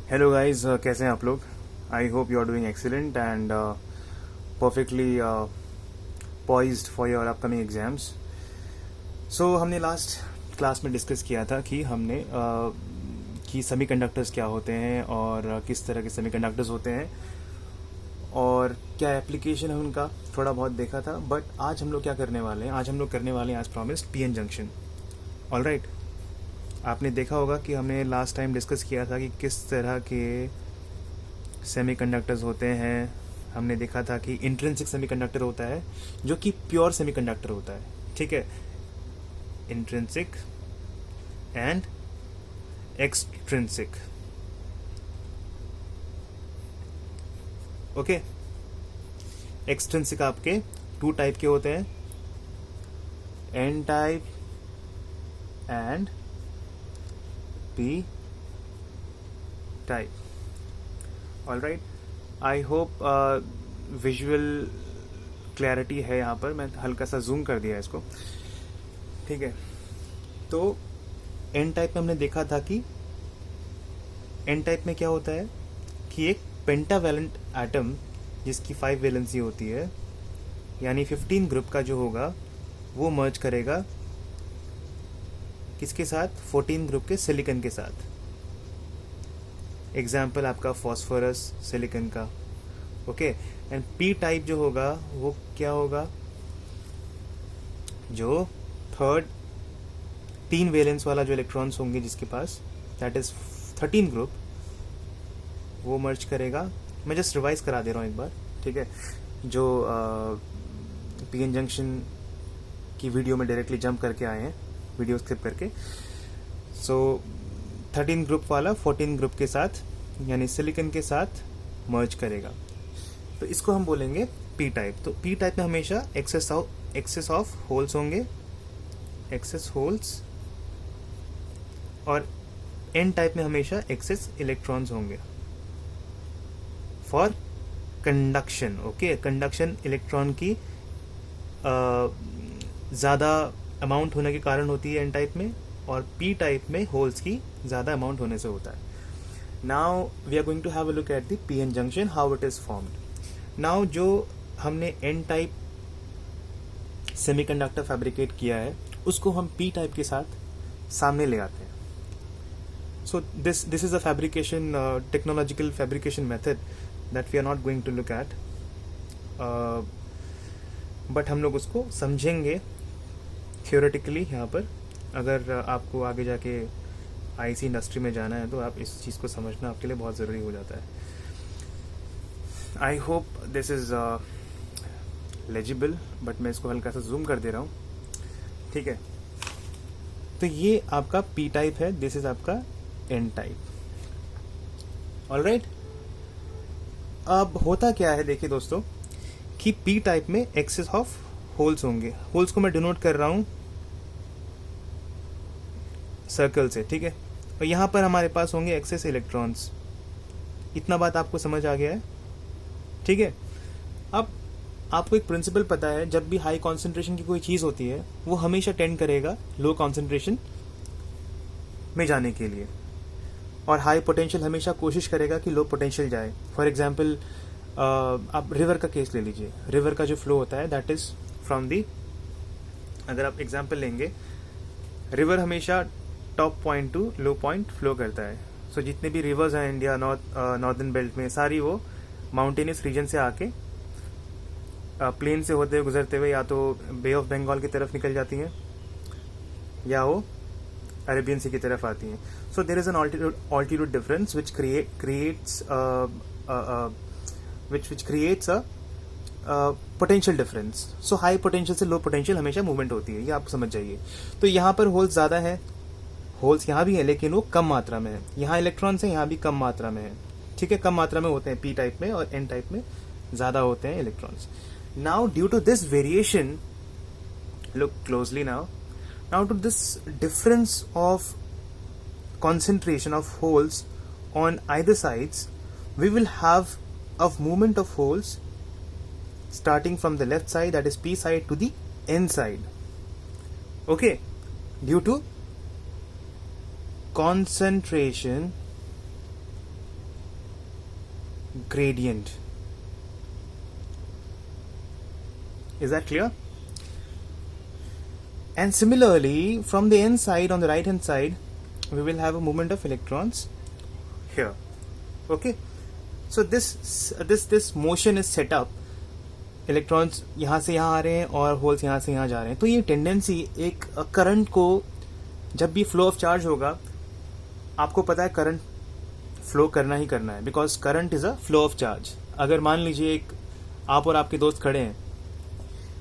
Hello guys, कैसे हैं आप लोग? I hope you are doing excellent and perfectly poised for your upcoming exams. So हमने last class में डिस्कस किया था कि हमने कि सेमीकंडक्टर्स क्या होते हैं और किस तरह के सेमीकंडक्टर्स होते हैं और क्या एप्लीकेशन है उनका, थोड़ा बहुत देखा था. बट आज हम लोग क्या करने वाले हैं? आज हम लोग करने वाले हैं, आज promised, PN junction. All right. आपने देखा होगा कि हमने लास्ट टाइम डिस्कस किया था कि किस तरह के सेमीकंडक्टर्स होते हैं. हमने देखा था कि इंट्रिंसिक सेमीकंडक्टर होता है जो कि प्योर सेमीकंडक्टर होता है. ठीक है, intrinsic and extrinsic. Okay, extrinsic आपके टू टाइप के होते हैं, N type and P type. All right. I hope visual clarity है. यहाँ पर मैं हल्का सा जूम कर दिया इसको. ठीक है, तो एन टाइप में हमने देखा था कि एन टाइप में क्या होता है कि एक पेंटावैलेंट एटम जिसकी 5 वैलेंसी होती है, यानी 15 ग्रुप का जो होगा वो मर्ज करेगा किसके साथ? 14 ग्रुप के सिलिकॉन के साथ. एग्जाम्पल आपका फॉस्फोरस सिलिकॉन का. ओके. एंड पी टाइप जो होगा वो क्या होगा? जो थर्ड 3 वैलेंस वाला जो इलेक्ट्रॉन्स होंगे जिसके पास, दैट इज 13 ग्रुप, वो मर्ज करेगा. मैं जस्ट रिवाइज करा दे रहा हूँ एक बार. ठीक है, जो पीएन जंक्शन की वीडियो में डायरेक्टली जंप करके आए हैं, वीडियो स्किप करके. सो 13 ग्रुप वाला 14 ग्रुप के साथ यानी सिलिकॉन के साथ मर्ज करेगा, तो इसको हम बोलेंगे पी टाइप. तो पी टाइप में हमेशा एक्सेस ऑफ होल्स होंगे, एक्सेस होल्स. और एन टाइप में हमेशा एक्सेस इलेक्ट्रॉन्स होंगे for conduction. Okay, conduction electron की ज़्यादा अमाउंट होने के कारण होती है एन टाइप में, और पी टाइप में होल्स की ज़्यादा अमाउंट होने से होता है. Now we are going to have a look at the PN junction, how it is formed. Now जो हमने एन टाइप सेमीकंडक्टर फैब्रिकेट किया है उसको हम पी टाइप के साथ सामने ले आते हैं. So this is a fabrication, technological fabrication method that we are not going to look at, but हम लोग उसको समझेंगे थियोरेटिकली यहाँ पर. अगर आपको आगे जाके आईसी इंडस्ट्री में जाना है तो आप इस चीज़ को समझना आपके लिए बहुत ज़रूरी हो जाता है. आई hope this is legible, but मैं इसको हल्का सा जूम कर दे रहा हूँ. ठीक है, तो ये आपका पी टाइप है, दिस इज आपका एन टाइप. All right. अब होता क्या है, देखिए दोस्तों, कि पी टाइप में एक्सेस ऑफ होल्स होंगे. होल्स को मैं डिनोट कर रहा हूं सर्कल से. ठीक है, और यहां पर हमारे पास होंगे एक्सेस इलेक्ट्रॉन्स. इतना बात आपको समझ आ गया है? ठीक है. अब आपको एक प्रिंसिपल पता है, जब भी हाई कॉन्सेंट्रेशन की कोई चीज़ होती है वो हमेशा टेंड करेगा लो कॉन्सेंट्रेशन में जाने के लिए, और हाई पोटेंशियल हमेशा कोशिश करेगा कि लो पोटेंशियल जाए. फॉर एग्जांपल आप रिवर का केस ले लीजिए. रिवर का जो फ्लो होता है दैट इज फ्रॉम दी, अगर आप एग्जांपल लेंगे, रिवर हमेशा top point to low point flow करता है. सो जितने भी रिवर्स हैं इंडिया नॉर्दर्न बेल्ट में, सारी वो माउंटेनियस रीजन से आके प्लेन से होते हुए गुजरते हुए या तो बे ऑफ बंगाल की तरफ निकल जाती हैं या वो अरेबियन सी की तरफ आती हैं. So there is an altitude difference which creates a potential difference. So high potential से लो पोटेंशियल हमेशा मूवमेंट होती है, ये आप समझ जाइए. तो यहाँ पर होल्स ज़्यादा है, होल्स यहाँ भी है लेकिन वो कम मात्रा में है. यहाँ इलेक्ट्रॉन्स हैं, यहाँ भी कम मात्रा में है. ठीक है, कम मात्रा में होते हैं पी टाइप में, और एन टाइप में ज़्यादा होते हैं electrons. Now due to this variation, look closely now to this difference of concentration of holes on either sides, we will have a movement of holes starting from the left side, that is P side, to the N side. Okay, due to concentration gradient. Is that clear? And similarly, from the n side, on the right hand side, we will have a movement of electrons here. Okay, so this motion is set up. Electrons यहाँ से यहाँ आ रहे हैं और holes यहाँ से यहाँ जा रहे हैं. तो ये टेंडेंसी एक करंट को, जब भी फ्लो ऑफ चार्ज होगा, आपको पता है करंट फ्लो करना ही करना है, because current is a flow of charge. अगर मान लीजिए एक आप और आपके दोस्त खड़े हैं,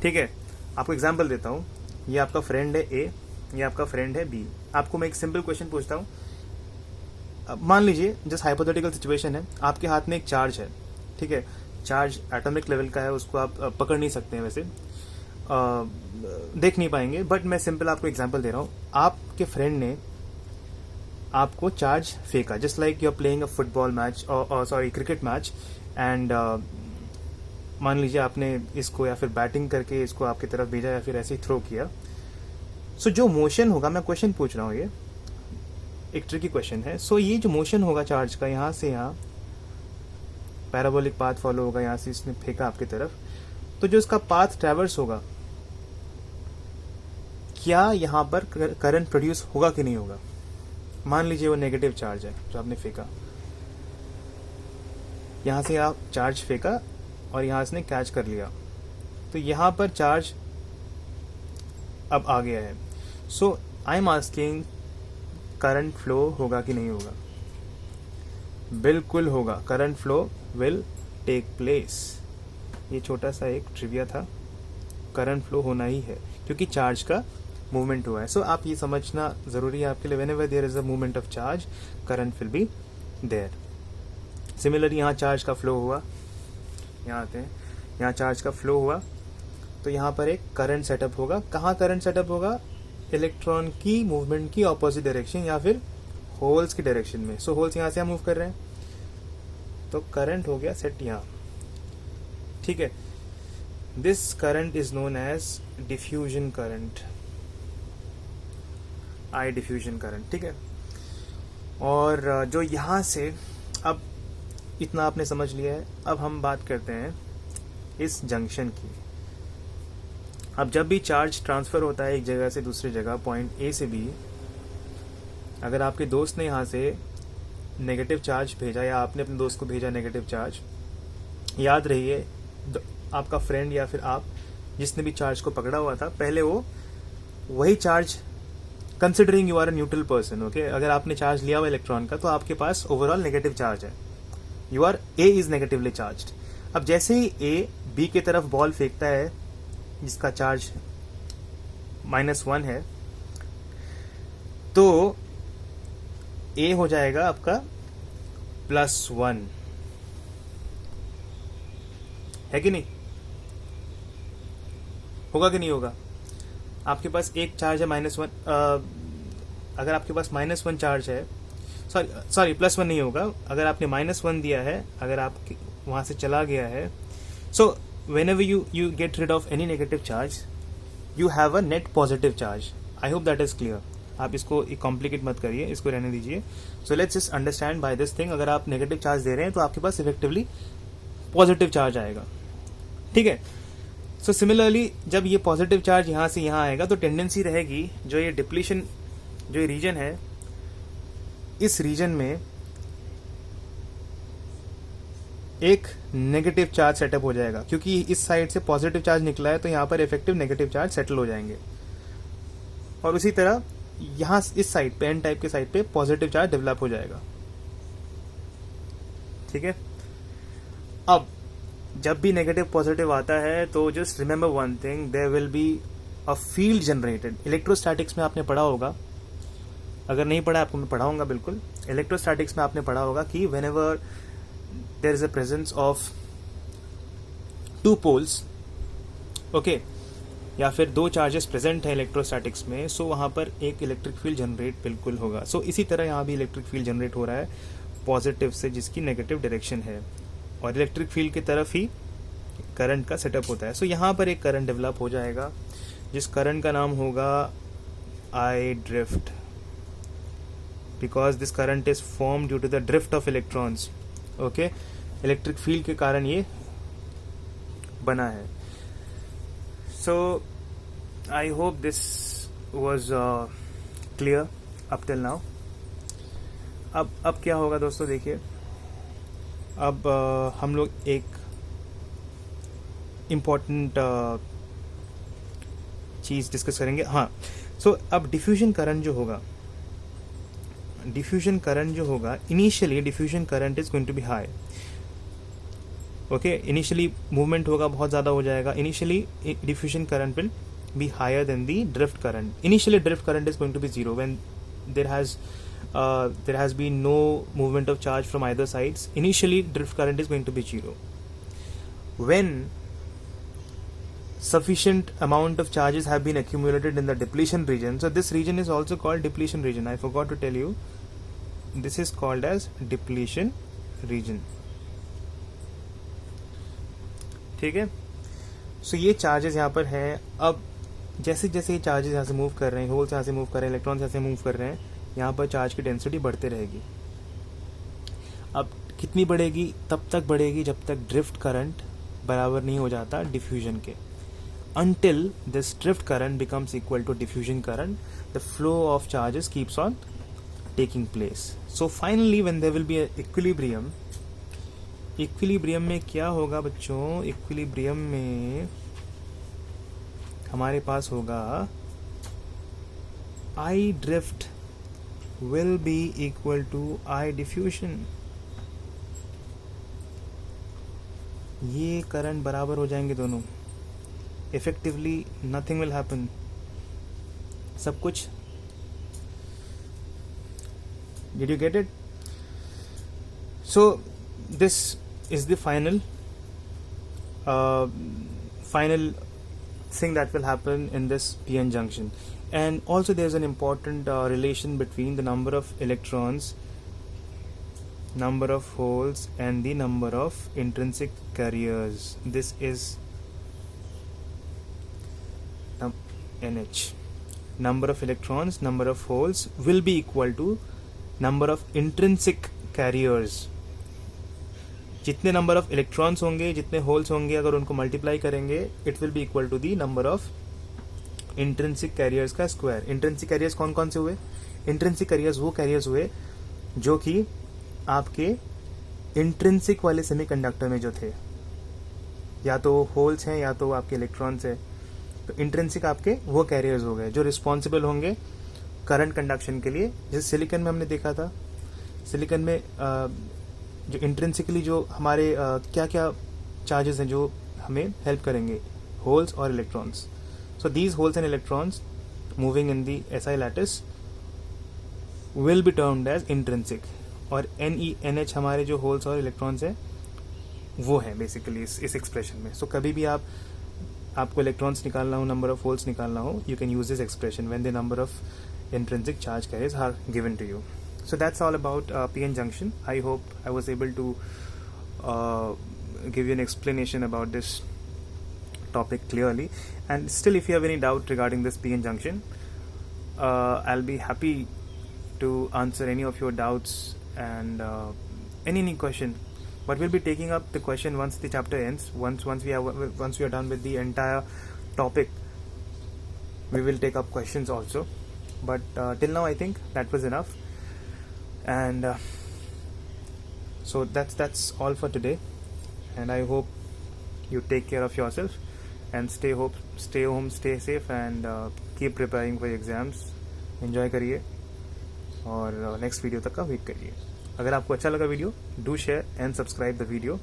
ठीक है, आपको एग्जांपल देता हूँ. ये आपका फ्रेंड है ए, ये आपका फ्रेंड है बी. आपको मैं एक सिंपल क्वेश्चन पूछता हूँ. मान लीजिए जस्ट हाइपोथेटिकल सिचुएशन है, आपके हाथ में एक चार्ज है, ठीक है. चार्ज एटॉमिक लेवल का है, उसको आप पकड़ नहीं सकते हैं, वैसे देख नहीं पाएंगे, बट मैं सिंपल आपको एग्जांपल दे रहा हूँ. आपके फ्रेंड ने आपको चार्ज फेंका, just like you are playing a football match और सॉरी क्रिकेट मैच, एंड मान लीजिए आपने इसको या फिर बैटिंग करके इसको आपकी तरफ भेजा या फिर ऐसे ही थ्रो किया. सो जो मोशन होगा, मैं क्वेश्चन पूछ रहा हूँ, ये एक ट्रिकी क्वेश्चन है. सो ये जो मोशन होगा चार्ज का, यहाँ से यहाँ पैराबोलिक पाथ फॉलो होगा, यहाँ से इसने फेंका आपकी तरफ, तो जो इसका पाथ ट्रैवर्स होगा, क्या यहाँ पर करंट प्रोड्यूस होगा कि नहीं होगा? मान लीजिए वो नेगेटिव चार्ज है जो आपने फेंका, यहाँ से आप चार्ज फेंका और यहाँ से कैच कर लिया, तो यहाँ पर चार्ज अब आ गया है. So I am asking, current flow होगा कि नहीं होगा? बिल्कुल होगा. Current flow will take place. ये छोटा सा एक ट्रिविया था. करंट फ्लो होना ही है क्योंकि चार्ज का मूवमेंट हुआ है. सो आप ये समझना जरूरी है आपके लिए. Whenever there is a movement of charge, current will be there. Similarly यहाँ चार्ज का फ्लो हुआ, यहाँ आते हैं, यहाँ चार्ज का फ्लो हुआ, तो यहाँ पर एक करंट सेटअप होगा. कहाँ करंट सेटअप होगा? इलेक्ट्रॉन की मूवमेंट की ऑपोजिट डायरेक्शन या फिर होल्स की डायरेक्शन में. सो होल्स यहाँ से हम मूव कर रहे हैं, तो करंट हो गया सेट यहाँ, ठीक है. This current is known as diffusion current, I diffusion current, ठीक है. और जो यहाँ से, अब इतना आपने समझ लिया है. अब हम बात करते हैं इस जंक्शन की. अब जब भी चार्ज ट्रांसफर होता है एक जगह से दूसरी जगह, पॉइंट ए से बी, अगर आपके दोस्त ने यहाँ से नेगेटिव चार्ज भेजा या आपने अपने दोस्त को भेजा नेगेटिव चार्ज, याद रहिए आपका फ्रेंड या फिर आप जिसने भी चार्ज को पकड़ा हुआ था, पहले वो वही charge, considering you are a neutral person, okay, अगर आपने चार्ज लिया हुआ इलेक्ट्रॉन का, तो आपके पास ओवरऑल नेगेटिव चार्ज है. You are a is negatively charged. अब जैसे ही ए बी की तरफ बॉल फेंकता है जिसका चार्ज -1 है, तो ए हो जाएगा आपका +1, है कि नहीं? होगा कि नहीं होगा? आपके पास एक चार्ज है -1, अगर आपके पास -1 चार्ज है, सॉरी +1 नहीं होगा, अगर आपने -1 दिया है, अगर आप वहां से चला गया है, सो whenever you get rid of any negative charge, you have a net positive charge. I hope that is clear. आप इसको कॉम्प्लिकेट मत करिए, इसको रहने दीजिए. So let's just understand by this thing. अगर आप नेगेटिव चार्ज दे रहे हैं तो आपके पास इफेक्टिवली पॉजिटिव चार्ज आएगा, ठीक है. सो सिमिलरली जब ये पॉजिटिव चार्ज यहाँ से यहाँ आएगा, तो टेंडेंसी रहेगी, जो ये डिप्लीशन, जो ये रीजन है, इस रीजन में एक नेगेटिव चार्ज सेटअप हो जाएगा, क्योंकि इस साइड से पॉजिटिव चार्ज निकला है, तो यहाँ पर इफेक्टिव नेगेटिव चार्ज सेटल हो जाएंगे. और उसी तरह यहाँ इस साइड पे, एन टाइप के साइड पे पॉजिटिव चार्ज डेवलप हो जाएगा, ठीक है. अब जब भी नेगेटिव पॉजिटिव आता है, तो just remember one thing, there will be a field generated. Electrostatics में आपने पढ़ा होगा, अगर नहीं पढ़ा आपको मैं पढ़ाऊंगा बिल्कुल. इलेक्ट्रोस्टैटिक्स में आपने पढ़ा होगा कि whenever there is a presence of two poles, okay, या फिर दो चार्जेस प्रेजेंट है इलेक्ट्रोस्टैटिक्स में, सो वहाँ पर एक इलेक्ट्रिक फील्ड जनरेट बिल्कुल होगा. सो इसी तरह यहाँ भी इलेक्ट्रिक फील्ड जनरेट हो रहा है पॉजिटिव से, जिसकी नेगेटिव डायरेक्शन है, और इलेक्ट्रिक फील्ड की तरफ ही करंट का सेटअप होता है. सो यहाँ पर एक करंट डेवलप हो जाएगा, जिस करंट का नाम होगा I drift, because this current is form due to the drift of electrons, okay. Electric field के कारण ये बना है. So I hope this was clear up till now. अब क्या होगा दोस्तों, देखिए अब हम लोग एक इम्पॉर्टेंट चीज़ डिस्कस करेंगे. हाँ, सो अब डिफ्यूजन करंट जो होगा, initially diffusion current is going to be high. Okay, initially movement होगा, बहुत ज़्यादा हो जाएगा. Initially diffusion current will be higher than the drift current. Initially drift current is going to be zero when there has been no movement of charge from either sides. Initially drift current is going to be 0. When sufficient amount of charges have been accumulated in the depletion region, so this region is also called depletion region. I forgot to tell you, this is called as depletion region. ठीक है. सो ये charges यहाँ पर हैं. अब जैसे जैसे ये चार्जेस यहाँ से मूव कर रहे हैं, होल्स यहाँ से मूव कर रहे हैं, इलेक्ट्रॉन्स यहाँ से मूव कर रहे हैं, यहाँ पर चार्ज की डेंसिटी बढ़ते रहेगी. अब कितनी बढ़ेगी? तब तक बढ़ेगी जब तक ड्रिफ्ट करंट बराबर नहीं हो जाता डिफ्यूजन के. Until this drift current becomes equal to diffusion current, the flow of charges keeps on taking place. So finally when there will be an equilibrium में क्या होगा बच्चों? इक्विलिब्रियम में हमारे पास होगा I drift will be equal to I diffusion. ये current बराबर हो जाएंगे दोनों. Effectively nothing will happen. सब कुछ. Did you get it? So this is the final thing that will happen in this p-n junction. And also there's an important relation between the number of electrons, number of holes, and the number of intrinsic carriers. This is NH. Number of electrons, number of holes will be equal to number of intrinsic carriers. जितने number of electrons होंगे, जितने holes होंगे, अगर उनको multiply करेंगे, it will be equal to the number of intrinsic carriers का square. Intrinsic carriers कौन कौन से हुए? इंट्रिंसिक कैरियर्स वो कैरियर्स हुए जो कि आपके इंट्रिंसिक वाले सेमीकंडक्टर में जो थे, या तो होल्स हैं या तो आपके इलेक्ट्रॉन्स हैं. तो इंट्रिंसिक आपके वो कैरियर्स हो गए जो रिस्पॉन्सिबल होंगे करंट कंडक्शन के लिए. जैसे सिलिकॉन में हमने देखा था, सिलिकॉन में जो इंट्रिंसिकली जो हमारे क्या क्या चार्जेस हैं जो हमें हेल्प करेंगे, होल्स और electrons. So these holes and electrons moving in the SI lattice will be termed as intrinsic. और NH हमारे जो होल्स और इलेक्ट्रॉन्स हैं वो है बेसिकली इस एक्सप्रेशन में. सो कभी भी आपको इलेक्ट्रॉन्स निकालना हो, नंबर ऑफ होल्स निकालना हो, you can use this expression when the number of intrinsic charge carriers are given to you. So that's all about p-n junction. I hope I was able to give you an explanation about this topic clearly. And still, if you have any doubt regarding this p-n junction, I'll be happy to answer any of your doubts and any question. But we'll be taking up the question once the chapter ends. Once we are done with the entire topic, we will take up questions also. But till now, I think that was enough. And so that's all for today, and I hope you take care of yourself and stay home, stay safe, and keep preparing for your exams. Enjoy करिए और next video तक का wait करिए. अगर आपको अच्छा लगा video, do share and subscribe the video,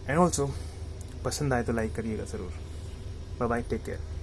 and also पसंद आए तो लाइक करिएगा ज़रूर. Bye bye, take care.